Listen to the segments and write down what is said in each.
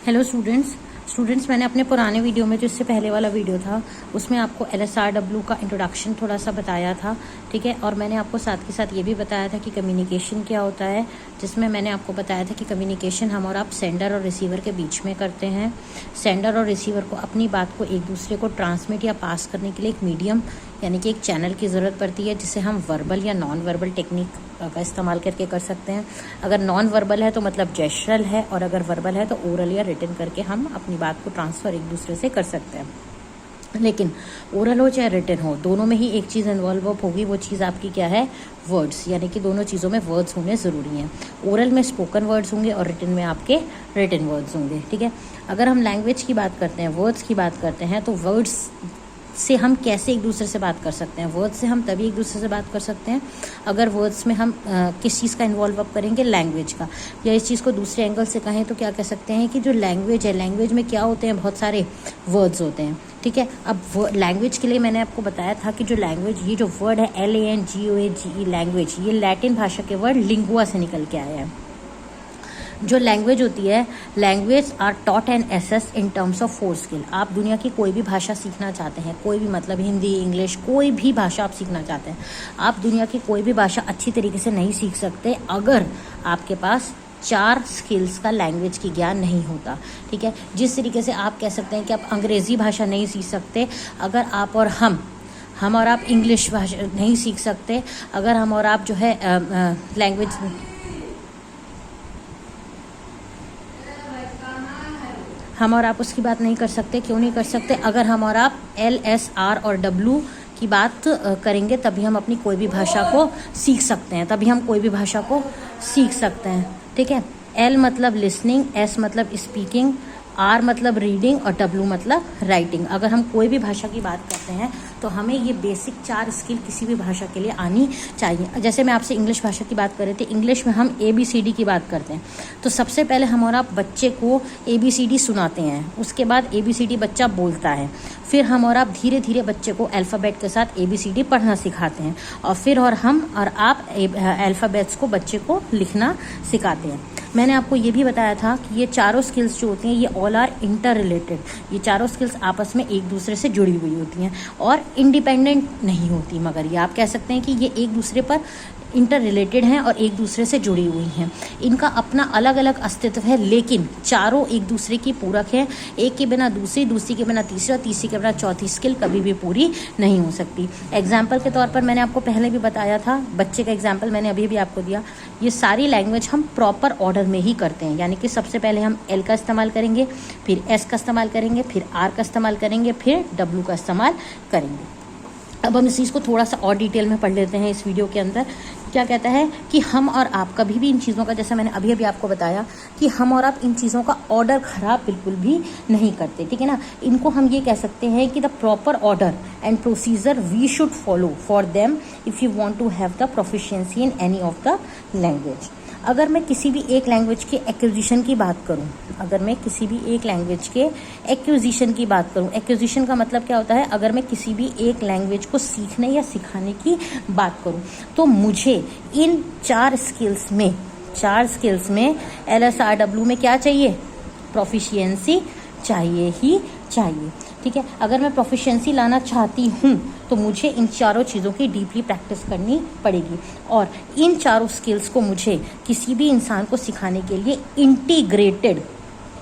Hello students मैंने अपने पुराने वीडियो में जो इससे पहले वाला वीडियो था उसमें आपको LSRW का इंट्रोडक्शन थोड़ा सा बताया था, ठीक है। और मैंने आपको साथ के साथ ये भी बताया था कि कम्युनिकेशन क्या होता है, जिसमें मैंने आपको बताया था कि कम्युनिकेशन हम और आप सेंडर और रिसीवर के बीच में करते हैं। सेंडर और रिसीवर को अपनी बात को एक दूसरे को ट्रांसमिट या पास करने के लिए एक मीडियम यानी कि एक चैनल की ज़रूरत पड़ती है, जिसे हम वर्बल या नॉन वर्बल टेक्निक का इस्तेमाल करके कर सकते हैं। अगर नॉन वर्बल है तो मतलब जेस्चरल है, और अगर वर्बल है तो ओरल या रिटन करके हम अपनी बात को ट्रांसफ़र एक दूसरे से कर सकते हैं। लेकिन ओरल हो चाहे रिटन हो, दोनों में ही एक चीज़ इन्वॉल्व होगी। वो चीज़ आपकी क्या है? वर्ड्स, यानी कि दोनों चीज़ों में वर्ड्स होने ज़रूरी हैं। ओरल में स्पोकन वर्ड्स होंगे और रिटन में आपके रिटन वर्ड्स होंगे, ठीक है। अगर हम लैंग्वेज की बात करते हैं, वर्ड्स की बात करते हैं, तो वर्ड्स से हम कैसे एक दूसरे से बात कर सकते हैं? वर्ड्स से हम तभी एक दूसरे से बात कर सकते हैं अगर वर्ड्स में हम किस चीज़ का इन्वॉल्व अप करेंगे? लैंग्वेज का। या इस चीज़ को दूसरे एंगल से कहें तो क्या कह सकते हैं कि जो लैंग्वेज है, लैंग्वेज में क्या होते हैं? बहुत सारे वर्ड्स होते हैं, ठीक है। अब लैंग्वेज के लिए मैंने आपको बताया था कि जो लैंग्वेज, ये जो वर्ड है LANGUAGE, लैंग्वेज, ये लैटिन भाषा के वर्ड लिंगुआ से निकल के आया है। जो लैंग्वेज होती है, language are taught and assessed in terms of 4 skill. आप दुनिया की कोई भी भाषा सीखना चाहते हैं, कोई भी, मतलब हिंदी, इंग्लिश, कोई भी भाषा आप सीखना चाहते हैं, आप दुनिया की कोई भी भाषा अच्छी तरीके से नहीं सीख सकते अगर आपके पास 4 स्किल्स का लैंग्वेज की ज्ञान नहीं होता, ठीक है। जिस तरीके से आप कह सकते हैं कि आप अंग्रेज़ी भाषा नहीं सीख सकते अगर आप और हम और आप इंग्लिश भाषा नहीं सीख सकते अगर हम और आप जो है लैंग्वेज, हम और आप उसकी बात नहीं कर सकते। क्यों नहीं कर सकते? अगर हम और आप LSR और W की बात करेंगे तभी हम अपनी कोई भी भाषा को सीख सकते हैं, तभी हम कोई भी भाषा को सीख सकते हैं, ठीक है। L मतलब लिसनिंग, S मतलब स्पीकिंग, R मतलब रीडिंग और W मतलब राइटिंग। अगर हम कोई भी भाषा की बात करते हैं तो हमें ये बेसिक 4 स्किल किसी भी भाषा के लिए आनी चाहिए। जैसे मैं आपसे इंग्लिश भाषा की बात कर रही थी, इंग्लिश में हम ABCD की बात करते हैं तो सबसे पहले हम और आप बच्चे को ABCD सुनाते हैं, उसके बाद ABCD बच्चा बोलता है, फिर हम और आप धीरे धीरे बच्चे को अल्फ़ाबेट के साथ ABCD पढ़ना सिखाते हैं, और फिर हम और आप अल्फ़ाबेट्स को बच्चे को लिखना सिखाते हैं। मैंने आपको ये भी बताया था कि ये चारों स्किल्स जो होती हैं ये ऑल आर इंटर रिलेटेड। ये चारों स्किल्स आपस में एक दूसरे से जुड़ी हुई होती हैं और इंडिपेंडेंट नहीं होती, मगर ये आप कह सकते हैं कि ये एक दूसरे पर इंटर रिलेटेड हैं और एक दूसरे से जुड़ी हुई हैं। इनका अपना अलग अलग अस्तित्व है, लेकिन चारों एक दूसरे की पूरक हैं। एक के बिना दूसरी, दूसरी के बिना तीसरी और तीसरी के बिना चौथी स्किल कभी भी पूरी नहीं हो सकती। एग्जाम्पल के तौर पर मैंने आपको पहले भी बताया था, बच्चे का एग्जाम्पल मैंने अभी भी आपको दिया। ये सारी लैंग्वेज हम प्रॉपर ऑर्डर में ही करते हैं, यानी कि सबसे पहले हम L का इस्तेमाल करेंगे, फिर S का इस्तेमाल करेंगे, फिर R का इस्तेमाल करेंगे, फिर W का इस्तेमाल करेंगे। अब हम इस चीज़ को थोड़ा सा और डिटेल में पढ़ लेते हैं इस वीडियो के अंदर। क्या कहता है कि हम और आप कभी भी इन चीज़ों का, जैसे मैंने अभी अभी आपको बताया कि हम और आप इन चीज़ों का ऑर्डर ख़राब बिल्कुल भी नहीं करते, ठीक है ना। इनको हम ये कह सकते हैं कि the proper order and procedure we should follow for them if you want to have the proficiency in any of the language. अगर मैं किसी भी एक लैंग्वेज के एक्विजिशन की बात करूं, अगर मैं किसी भी एक लैंग्वेज के एक्विजिशन की बात करूं, एक्विजिशन का मतलब क्या होता है? अगर मैं किसी भी एक लैंग्वेज को सीखने या सिखाने की बात करूं तो मुझे इन 4 स्किल्स में LSRW में क्या चाहिए? प्रोफिशिएंसी चाहिए ही चाहिए, ठीक है। अगर मैं प्रोफिशिएंसी लाना चाहती हूँ तो मुझे इन चारों चीज़ों की डीपली प्रैक्टिस करनी पड़ेगी, और इन चारों स्किल्स को मुझे किसी भी इंसान को सिखाने के लिए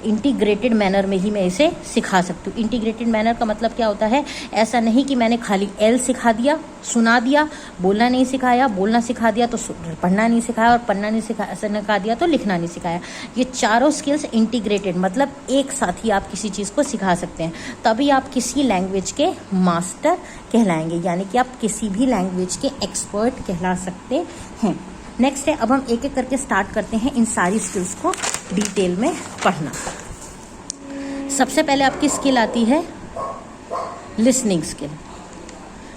इंटीग्रेटेड मैनर में ही मैं इसे सिखा सकती हूँ। इंटीग्रेटेड मैनर का मतलब क्या होता है? ऐसा नहीं कि मैंने खाली L सिखा दिया, सुना दिया, बोलना नहीं सिखाया, बोलना सिखा दिया तो पढ़ना नहीं सिखाया, और पढ़ना नहीं सिखा दिया तो लिखना नहीं सिखाया। ये चारों स्किल्स इंटीग्रेटेड, मतलब एक साथ ही आप किसी चीज़ को सिखा सकते हैं, तभी आप किसी लैंग्वेज के मास्टर कहलाएंगे, यानी कि आप किसी भी लैंग्वेज के एक्सपर्ट कहला सकते हैं। नेक्स्ट है, अब हम एक एक करके स्टार्ट करते हैं इन सारी स्किल्स को डिटेल में पढ़ना। सबसे पहले आपकी स्किल आती है लिसनिंग स्किल।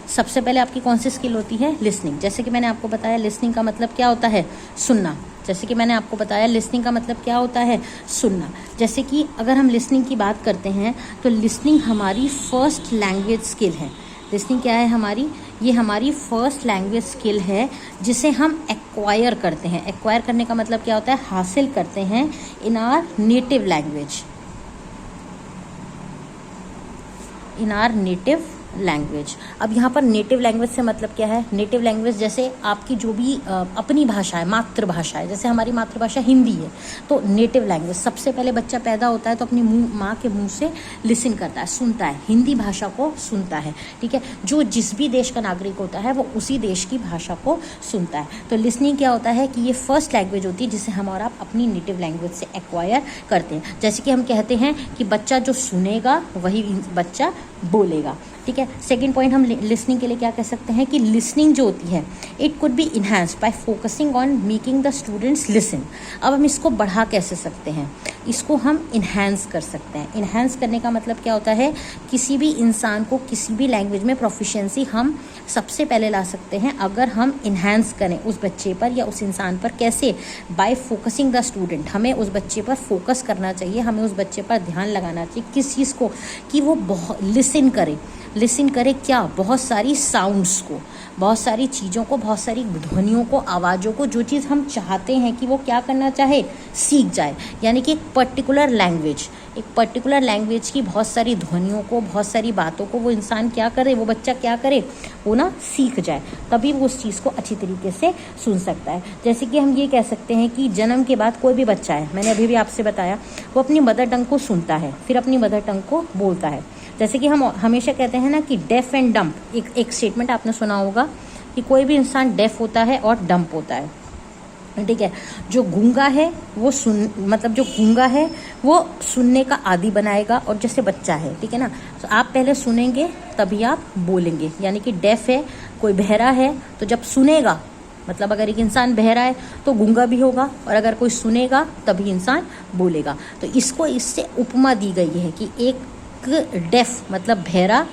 सबसे पहले आपकी कौन सी स्किल होती है? लिसनिंग। जैसे कि मैंने आपको बताया लिसनिंग का मतलब क्या होता है? सुनना। जैसे कि मैंने आपको बताया लिसनिंग का मतलब क्या होता है? सुनना। जैसे कि अगर हम लिसनिंग की बात करते हैं तो लिसनिंग हमारी फर्स्ट लैंग्वेज स्किल है। लिसनिंग क्या है हमारी? ये हमारी फर्स्ट लैंग्वेज स्किल है जिसे हम एक्वायर करते हैं। एक्वायर करने का मतलब क्या होता है? हासिल करते हैं in our native language. In our native language. अब यहाँ पर नेटिव लैंग्वेज से मतलब क्या है? नेटिव लैंग्वेज जैसे आपकी जो भी अपनी भाषा है, मातृभाषा है, जैसे हमारी मातृभाषा हिंदी है, तो नेटिव लैंग्वेज सबसे पहले बच्चा पैदा होता है तो अपनी माँ के मुंह से लिसन करता है, सुनता है, हिंदी भाषा को सुनता है, ठीक है। जो जिस भी देश का नागरिक होता है वो उसी देश की भाषा को सुनता है। तो लिसनिंग क्या होता है कि ये फर्स्ट लैंग्वेज होती है जिसे हम और आप अपनी नेटिव लैंग्वेज से एक्वायर करते हैं। जैसे कि हम कहते हैं कि बच्चा जो सुनेगा वही बच्चा बोलेगा, ठीक है। सेकंड पॉइंट हम लिसनिंग के लिए क्या कह सकते हैं कि लिसनिंग जो होती है it could be enhanced bye focusing on making the students listen. अब हम इसको बढ़ा कैसे सकते हैं? इसको हम इन्हांस कर सकते हैं। इन्हांस करने का मतलब क्या होता है? किसी भी इंसान को किसी भी लैंग्वेज में प्रोफिशिएंसी हम सबसे पहले ला सकते हैं अगर हम इन्हांस करें उस बच्चे पर या उस इंसान पर। कैसे? Bye focusing the student. हमें उस बच्चे पर फोकस करना चाहिए, हमें उस बच्चे पर ध्यान लगाना चाहिए। किस चीज़ को? कि वो बहुत लिसन करे। लिसन करे क्या? बहुत सारी साउंड्स को, बहुत सारी चीज़ों को, बहुत सारी ध्वनियों को, आवाज़ों को, जो चीज़ हम चाहते हैं कि वो क्या करना चाहे, सीख जाए। यानी कि एक पर्टिकुलर लैंग्वेज की बहुत सारी ध्वनियों को, बहुत सारी बातों को वो इंसान क्या करे, वो बच्चा क्या करे, वो ना सीख जाए, तभी वो उस चीज़ को अच्छी तरीके से सुन सकता है। जैसे कि हम ये कह सकते हैं कि जन्म के बाद कोई भी बच्चा है, मैंने अभी भी आपसे बताया, वो अपनी मदर टंग को सुनता है, फिर अपनी मदर टंग को बोलता है। जैसे कि हम हमेशा कहते हैं ना कि डेफ एंड डम्प, एक स्टेटमेंट आपने सुना होगा कि कोई भी इंसान डेफ होता है और डम्प होता है, ठीक है। जो गूंगा है वो जो गूंगा है वो सुनने का आदी बनाएगा, और जैसे बच्चा है, ठीक है ना, तो आप पहले सुनेंगे तभी आप बोलेंगे। यानी कि डेफ है, कोई बहरा है, तो जब सुनेगा, मतलब अगर एक इंसान बहरा है तो गूंगा भी होगा, और अगर कोई सुनेगा तभी इंसान बोलेगा। तो इससे उपमा दी गई है कि एक डेफ मतलब बहरा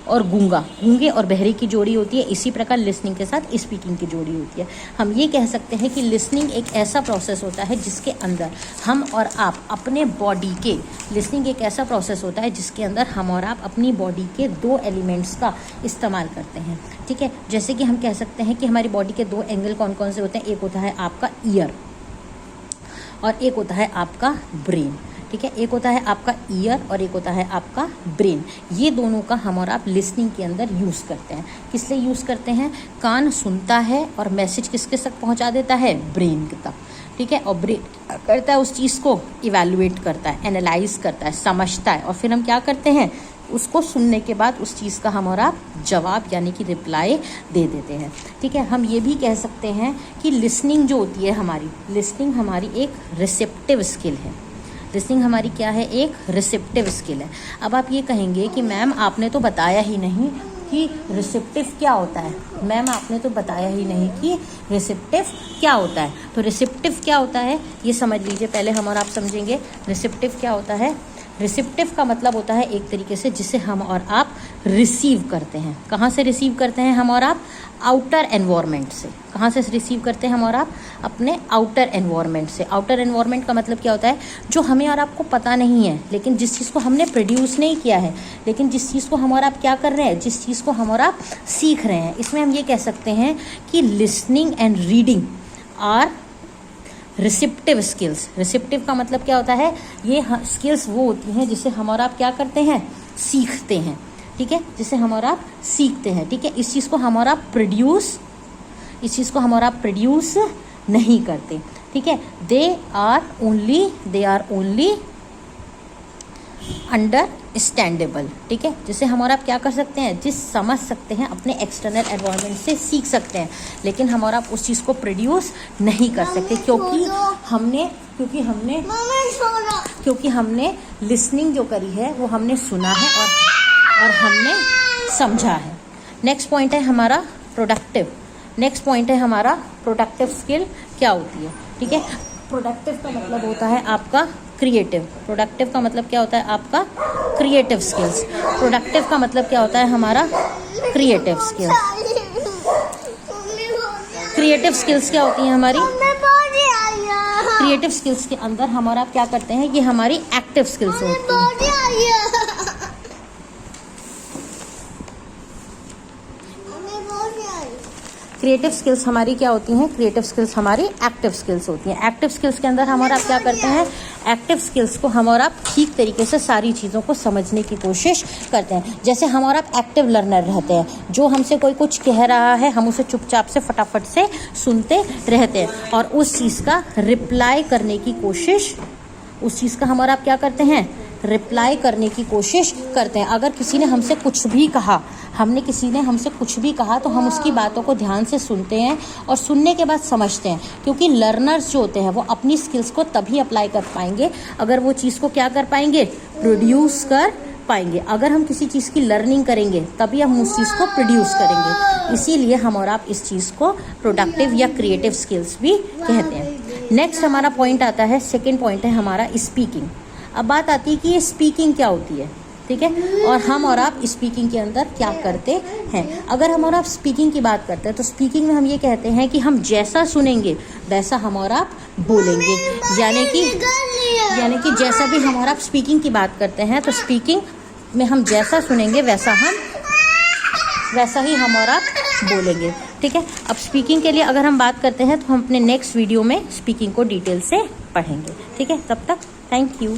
और गूंगे और बहरे की जोड़ी होती है, इसी प्रकार लिसनिंग के साथ स्पीकिंग की जोड़ी होती है। हम ये कह सकते हैं कि लिसनिंग एक ऐसा प्रोसेस होता है जिसके अंदर हम और आप अपने बॉडी के, लिसनिंग एक ऐसा प्रोसेस होता है जिसके अंदर हम और आप अपनी बॉडी के 2 एलिमेंट्स का इस्तेमाल करते हैं, ठीक है। जैसे कि हम कह सकते हैं कि हमारी बॉडी के 2 एंगल कौन कौन से होते हैं? एक होता है आपका ईयर और एक होता है आपका ब्रेन, ठीक है। एक होता है आपका ईयर और एक होता है आपका ब्रेन। ये दोनों का हम और आप लिसनिंग के अंदर यूज़ करते हैं। किस लिए यूज़ करते हैं? कान सुनता है और मैसेज किसके तक पहुंचा देता है? ब्रेन तक, ठीक है। और ब्रेन करता है उस चीज़ को इवैल्यूएट करता है, एनालाइज करता है, समझता है, और फिर हम क्या करते हैं? उसको सुनने के बाद उस चीज़ का हम और आप जवाब यानी कि रिप्लाई दे देते हैं, ठीक है। हम ये भी कह सकते हैं कि लिसनिंग जो होती है हमारी, लिसनिंग हमारी एक रिसेप्टिव स्किल है। लिसनिंग हमारी क्या है? एक रिसेप्टिव स्किल है। अब आप ये कहेंगे कि मैम आपने तो बताया ही नहीं कि रिसेप्टिव क्या होता है। मैम आपने तो बताया ही नहीं कि रिसेप्टिव क्या होता है। तो रिसेप्टिव क्या होता है ये समझ लीजिए पहले हम और आप समझेंगे। रिसेप्टिव क्या होता है? रिसेप्टिव का मतलब होता है एक तरीके से जिसे हम और आप रिसीव करते हैं। कहाँ से रिसीव करते हैं हम और आप? आउटर एनवायरनमेंट से। कहाँ से रिसीव करते हैं हम और आप? अपने आउटर एनवायरनमेंट से। आउटर एनवायरनमेंट का मतलब क्या होता है? जो हमें और आपको पता नहीं है, लेकिन जिस चीज़ को हमने प्रोड्यूस नहीं किया है, लेकिन जिस चीज़ को हम और आप क्या कर रहे हैं, जिस चीज़ को हम और आप सीख रहे हैं। इसमें हम ये कह सकते हैं कि listening and reading are receptive skills. Receptive का मतलब क्या होता है? ये स्किल्स वो होती हैं जिसे हम और आप क्या करते हैं? सीखते हैं, ठीक है, जिसे हम और आप सीखते हैं, ठीक है। इस चीज़ को हम और आप प्रोड्यूस नहीं करते, ठीक है। दे आर ओनली अंडरस्टैंडेबल, ठीक है, जिसे हम और आप क्या कर सकते हैं? जिस समझ सकते हैं, अपने एक्सटर्नल एनवायरनमेंट से सीख सकते हैं, लेकिन हम और आप उस चीज़ को प्रोड्यूस नहीं कर सकते क्योंकि हमने लिसनिंग जो करी है वो हमने सुना है और हमने समझा है। नेक्स्ट पॉइंट है हमारा प्रोडक्टिव स्किल क्या होती है, ठीक है। प्रोडक्टिव का मतलब होता है आपका क्रिएटिव। प्रोडक्टिव का मतलब क्या होता है? आपका क्रिएटिव स्किल्स। प्रोडक्टिव का मतलब क्या होता है? हमारा क्रिएटिव स्किल्स। क्रिएटिव स्किल्स क्या होती हैं हमारी? क्रिएटिव स्किल्स के अंदर हम और आप क्या करते हैं? ये हमारी एक्टिव स्किल्स होती हैं। क्रिएटिव स्किल्स हमारी क्या होती हैं? क्रिएटिव स्किल्स हमारी एक्टिव स्किल्स होती हैं। एक्टिव स्किल्स के अंदर हम और आप क्या करते हैं? एक्टिव स्किल्स को हम और आप ठीक तरीके से सारी चीज़ों को समझने की कोशिश करते हैं। जैसे हम और आप एक्टिव लर्नर रहते हैं, जो हमसे कोई कुछ कह रहा है हम उसे चुपचाप से फटाफट से सुनते रहते हैं और उस चीज़ का रिप्लाई करने की कोशिश, उस चीज़ का हम और आप क्या करते हैं? रिप्लाई करने की कोशिश करते हैं। अगर किसी ने हमसे कुछ भी कहा, किसी ने हमसे कुछ भी कहा तो हम उसकी बातों को ध्यान से सुनते हैं और सुनने के बाद समझते हैं, क्योंकि लर्नर्स जो होते हैं वो अपनी स्किल्स को तभी अप्लाई कर पाएंगे अगर वो चीज़ को क्या कर पाएंगे? प्रोड्यूस कर पाएंगे। अगर हम किसी चीज़ की लर्निंग करेंगे तभी हम उस चीज़ को प्रोड्यूस करेंगे। इसीलिए हम और आप इस चीज़ को प्रोडक्टिव या क्रिएटिव स्किल्स भी कहते हैं। नेक्स्ट हमारा पॉइंट आता है, सेकेंड पॉइंट है हमारा स्पीकिंग। अब बात आती है कि ये स्पीकिंग क्या होती है, ठीक है, और हम और आप स्पीकिंग के अंदर क्या करते हैं। अगर हम और आप स्पीकिंग की बात करते हैं तो स्पीकिंग में हम ये कहते हैं कि हम जैसा सुनेंगे वैसा हम और आप बोलेंगे। यानी कि जैसा भी हम और आप स्पीकिंग की बात करते हैं तो स्पीकिंग में हम जैसा सुनेंगे वैसा ही हम और आप बोलेंगे, ठीक है। अब स्पीकिंग के लिए अगर हम बात करते हैं तो हम अपने नेक्स्ट वीडियो में स्पीकिंग को डिटेल से पढ़ेंगे, ठीक है। तब तक थैंक यू।